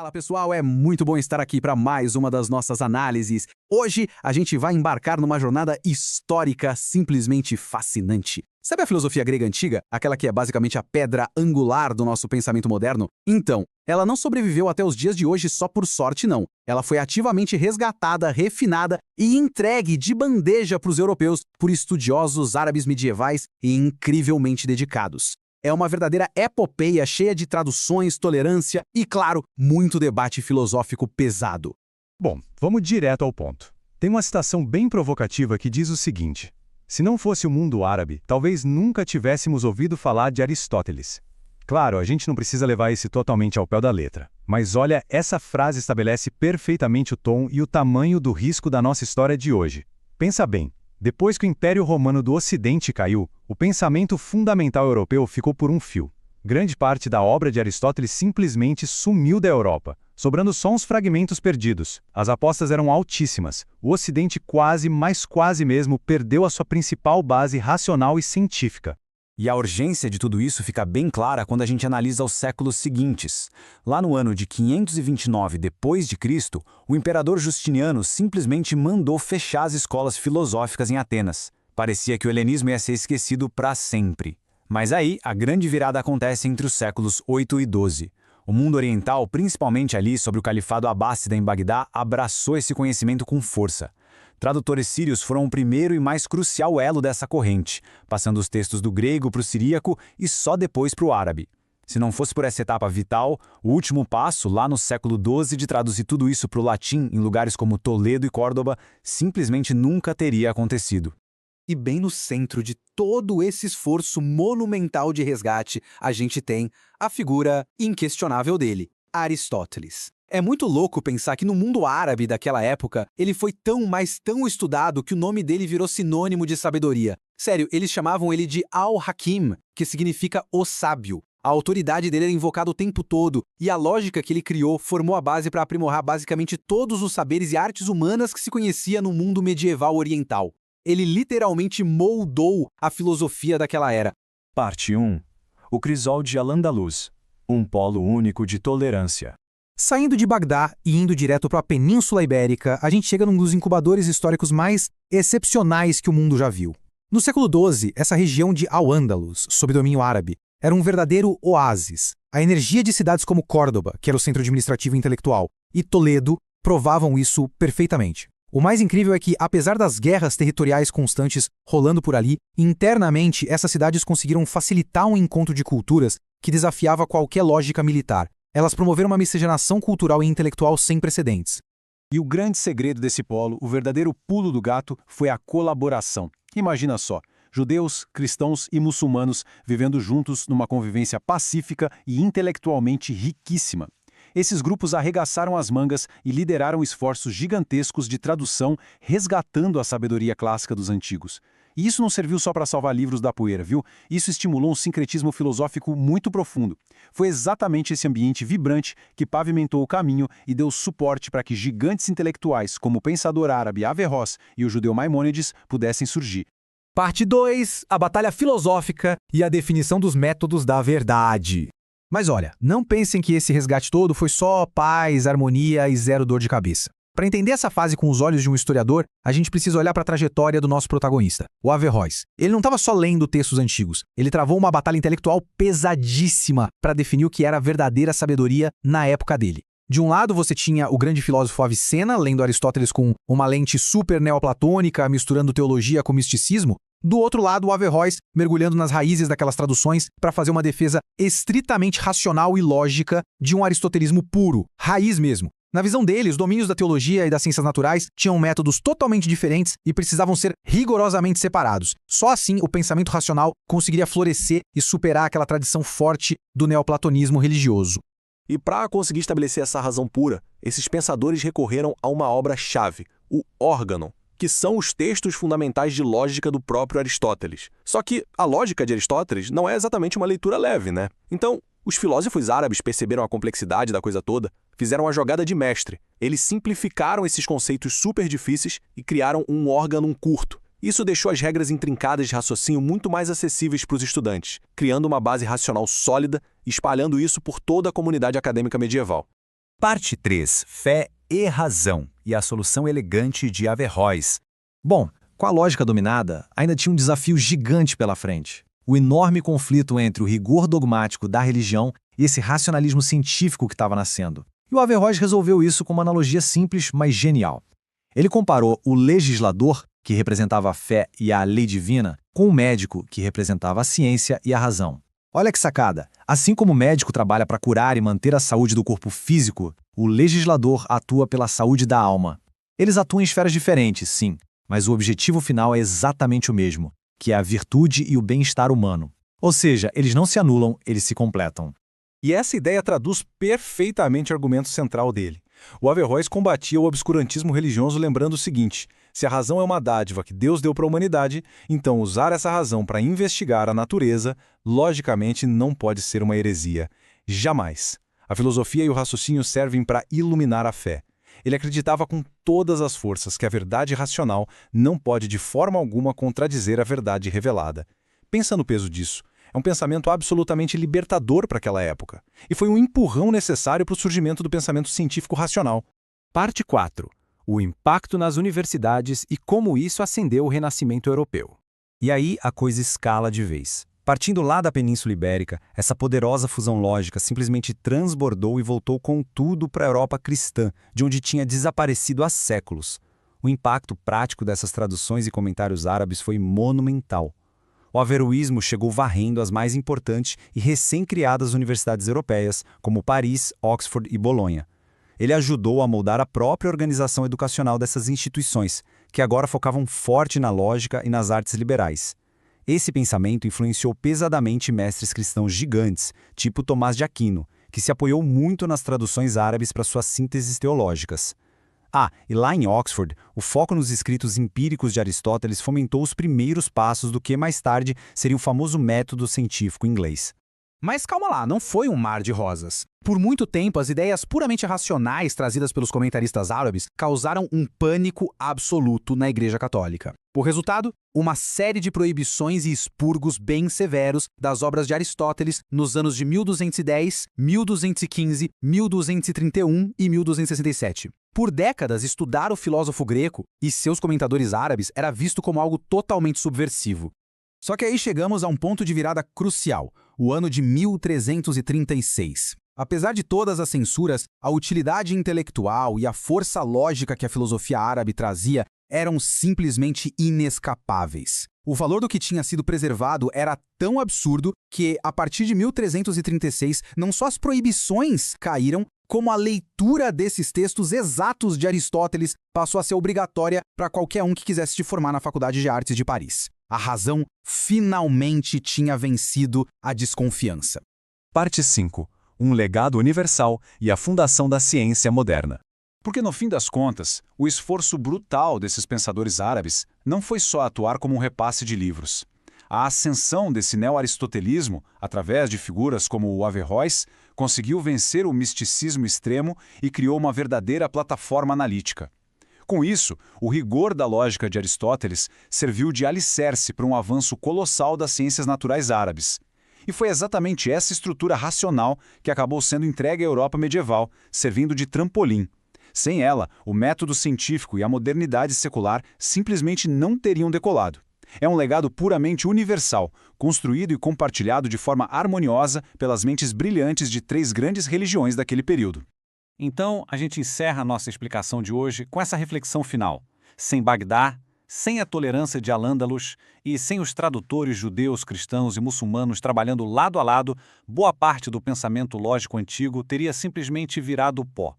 Fala pessoal, é muito bom estar aqui para mais uma das nossas análises. Hoje a gente vai embarcar numa jornada histórica simplesmente fascinante. Sabe a filosofia grega antiga? Aquela que é basicamente a pedra angular do nosso pensamento moderno? Então, ela não sobreviveu até os dias de hoje só por sorte, não. Ela foi ativamente resgatada, refinada e entregue de bandeja para os europeus por estudiosos árabes medievais e incrivelmente dedicados. É uma verdadeira epopeia cheia de traduções, tolerância e, claro, muito debate filosófico pesado. Bom, vamos direto ao ponto. Tem uma citação bem provocativa que diz o seguinte: se não fosse o mundo árabe, talvez nunca tivéssemos ouvido falar de Aristóteles. Claro, a gente não precisa levar isso totalmente ao pé da letra. Mas olha, essa frase estabelece perfeitamente o tom e o tamanho do risco da nossa história de hoje. Pensa bem. Depois que o Império Romano do Ocidente caiu, o pensamento fundamental europeu ficou por um fio. Grande parte da obra de Aristóteles simplesmente sumiu da Europa, sobrando só uns fragmentos perdidos. As apostas eram altíssimas. O Ocidente quase, mas quase mesmo, perdeu a sua principal base racional e científica. E a urgência de tudo isso fica bem clara quando a gente analisa os séculos seguintes. Lá no ano de 529 d.C., o imperador Justiniano simplesmente mandou fechar as escolas filosóficas em Atenas. Parecia que o helenismo ia ser esquecido para sempre. Mas aí, a grande virada acontece entre os séculos 8 e 12. O mundo oriental, principalmente ali sobre o califado abássida em Bagdá, abraçou esse conhecimento com força. Tradutores sírios foram o primeiro e mais crucial elo dessa corrente, passando os textos do grego para o siríaco e só depois para o árabe. Se não fosse por essa etapa vital, o último passo, lá no século XII, de traduzir tudo isso para o latim em lugares como Toledo e Córdoba, simplesmente nunca teria acontecido. E bem no centro de todo esse esforço monumental de resgate, a gente tem a figura inquestionável dele, Aristóteles. É muito louco pensar que no mundo árabe daquela época, ele foi tão, mas tão estudado que o nome dele virou sinônimo de sabedoria. Sério, eles chamavam ele de Al-Hakim, que significa o sábio. A autoridade dele era invocada o tempo todo, e a lógica que ele criou formou a base para aprimorar basicamente todos os saberes e artes humanas que se conhecia no mundo medieval oriental. Ele literalmente moldou a filosofia daquela era. Parte 1. O crisol de Al-Andalus, um polo único de tolerância. Saindo de Bagdá e indo direto para a Península Ibérica, a gente chega num dos incubadores históricos mais excepcionais que o mundo já viu. No século XII, essa região de Al-Andalus, sob domínio árabe, era um verdadeiro oásis. A energia de cidades como Córdoba, que era o centro administrativo e intelectual, e Toledo provavam isso perfeitamente. O mais incrível é que, apesar das guerras territoriais constantes rolando por ali, internamente essas cidades conseguiram facilitar um encontro de culturas que desafiava qualquer lógica militar. Elas promoveram uma miscigenação cultural e intelectual sem precedentes. E o grande segredo desse polo, o verdadeiro pulo do gato, foi a colaboração. Imagina só, judeus, cristãos e muçulmanos vivendo juntos numa convivência pacífica e intelectualmente riquíssima. Esses grupos arregaçaram as mangas e lideraram esforços gigantescos de tradução, resgatando a sabedoria clássica dos antigos. E isso não serviu só para salvar livros da poeira, viu? Isso estimulou um sincretismo filosófico muito profundo. Foi exatamente esse ambiente vibrante que pavimentou o caminho e deu suporte para que gigantes intelectuais como o pensador árabe Averroes e o judeu Maimônides pudessem surgir. Parte 2. A batalha filosófica e a definição dos métodos da verdade. Mas olha, não pensem que esse resgate todo foi só paz, harmonia e zero dor de cabeça. Para entender essa fase com os olhos de um historiador, a gente precisa olhar para a trajetória do nosso protagonista, o Averroes. Ele não estava só lendo textos antigos, ele travou uma batalha intelectual pesadíssima para definir o que era a verdadeira sabedoria na época dele. De um lado, você tinha o grande filósofo Avicena, lendo Aristóteles com uma lente super neoplatônica, misturando teologia com misticismo. Do outro lado, o Averroes, mergulhando nas raízes daquelas traduções para fazer uma defesa estritamente racional e lógica de um aristotelismo puro, raiz mesmo. Na visão dele, os domínios da teologia e das ciências naturais tinham métodos totalmente diferentes e precisavam ser rigorosamente separados. Só assim o pensamento racional conseguiria florescer e superar aquela tradição forte do neoplatonismo religioso. E para conseguir estabelecer essa razão pura, esses pensadores recorreram a uma obra-chave, o Órganon, que são os textos fundamentais de lógica do próprio Aristóteles. Só que a lógica de Aristóteles não é exatamente uma leitura leve, né? Então, os filósofos árabes perceberam a complexidade da coisa toda, fizeram a jogada de mestre. Eles simplificaram esses conceitos super difíceis e criaram um órgão curto. Isso deixou as regras intrincadas de raciocínio muito mais acessíveis para os estudantes, criando uma base racional sólida e espalhando isso por toda a comunidade acadêmica medieval. Parte 3. Fé e razão, e a solução elegante de Averroes. Bom, com a lógica dominada, ainda tinha um desafio gigante pela frente. O enorme conflito entre o rigor dogmático da religião e esse racionalismo científico que estava nascendo. E o Averroes resolveu isso com uma analogia simples, mas genial. Ele comparou o legislador, que representava a fé e a lei divina, com o médico, que representava a ciência e a razão. Olha que sacada! Assim como o médico trabalha para curar e manter a saúde do corpo físico, o legislador atua pela saúde da alma. Eles atuam em esferas diferentes, sim, mas o objetivo final é exatamente o mesmo, que é a virtude e o bem-estar humano. Ou seja, eles não se anulam, eles se completam. E essa ideia traduz perfeitamente o argumento central dele. O Averroes combatia o obscurantismo religioso lembrando o seguinte: se a razão é uma dádiva que Deus deu para a humanidade, então usar essa razão para investigar a natureza, logicamente não pode ser uma heresia. Jamais. A filosofia e o raciocínio servem para iluminar a fé. Ele acreditava com todas as forças que a verdade racional não pode de forma alguma contradizer a verdade revelada. Pensa no peso disso. É um pensamento absolutamente libertador para aquela época. E foi um empurrão necessário para o surgimento do pensamento científico racional. Parte 4. O impacto nas universidades e como isso acendeu o renascimento europeu. E aí a coisa escala de vez. Partindo lá da Península Ibérica, essa poderosa fusão lógica simplesmente transbordou e voltou com tudo para a Europa cristã, de onde tinha desaparecido há séculos. O impacto prático dessas traduções e comentários árabes foi monumental. O averroísmo chegou varrendo as mais importantes e recém-criadas universidades europeias, como Paris, Oxford e Bolonha. Ele ajudou a moldar a própria organização educacional dessas instituições, que agora focavam forte na lógica e nas artes liberais. Esse pensamento influenciou pesadamente mestres cristãos gigantes, tipo Tomás de Aquino, que se apoiou muito nas traduções árabes para suas sínteses teológicas. E lá em Oxford, o foco nos escritos empíricos de Aristóteles fomentou os primeiros passos do que mais tarde seria o famoso método científico inglês. Mas calma lá, não foi um mar de rosas. Por muito tempo, as ideias puramente racionais trazidas pelos comentaristas árabes causaram um pânico absoluto na Igreja Católica. O resultado? Uma série de proibições e expurgos bem severos das obras de Aristóteles nos anos de 1210, 1215, 1231 e 1267. Por décadas, estudar o filósofo greco e seus comentadores árabes era visto como algo totalmente subversivo. Só que aí chegamos a um ponto de virada crucial, o ano de 1336. Apesar de todas as censuras, a utilidade intelectual e a força lógica que a filosofia árabe trazia eram simplesmente inescapáveis. O valor do que tinha sido preservado era tão absurdo que, a partir de 1336, não só as proibições caíram, como a leitura desses textos exatos de Aristóteles passou a ser obrigatória para qualquer um que quisesse se formar na Faculdade de Artes de Paris. A razão finalmente tinha vencido a desconfiança. Parte 5. Um legado universal e a fundação da ciência moderna. Porque, no fim das contas, o esforço brutal desses pensadores árabes não foi só atuar como um repasse de livros. A ascensão desse neo-aristotelismo, através de figuras como o Averroes, conseguiu vencer o misticismo extremo e criou uma verdadeira plataforma analítica. Com isso, o rigor da lógica de Aristóteles serviu de alicerce para um avanço colossal das ciências naturais árabes. E foi exatamente essa estrutura racional que acabou sendo entregue à Europa medieval, servindo de trampolim. Sem ela, o método científico e a modernidade secular simplesmente não teriam decolado. É um legado puramente universal, construído e compartilhado de forma harmoniosa pelas mentes brilhantes de 3 grandes religiões daquele período. Então, a gente encerra a nossa explicação de hoje com essa reflexão final. Sem Bagdá, sem a tolerância de Al-Ândalus e sem os tradutores judeus, cristãos e muçulmanos trabalhando lado a lado, boa parte do pensamento lógico antigo teria simplesmente virado pó.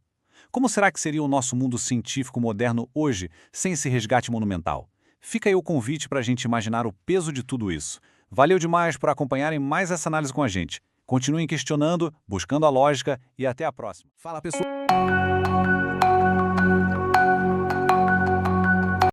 Como será que seria o nosso mundo científico moderno hoje, sem esse resgate monumental? Fica aí o convite para a gente imaginar o peso de tudo isso. Valeu demais por acompanharem mais essa análise com a gente. Continuem questionando, buscando a lógica e até a próxima. Fala, pessoal!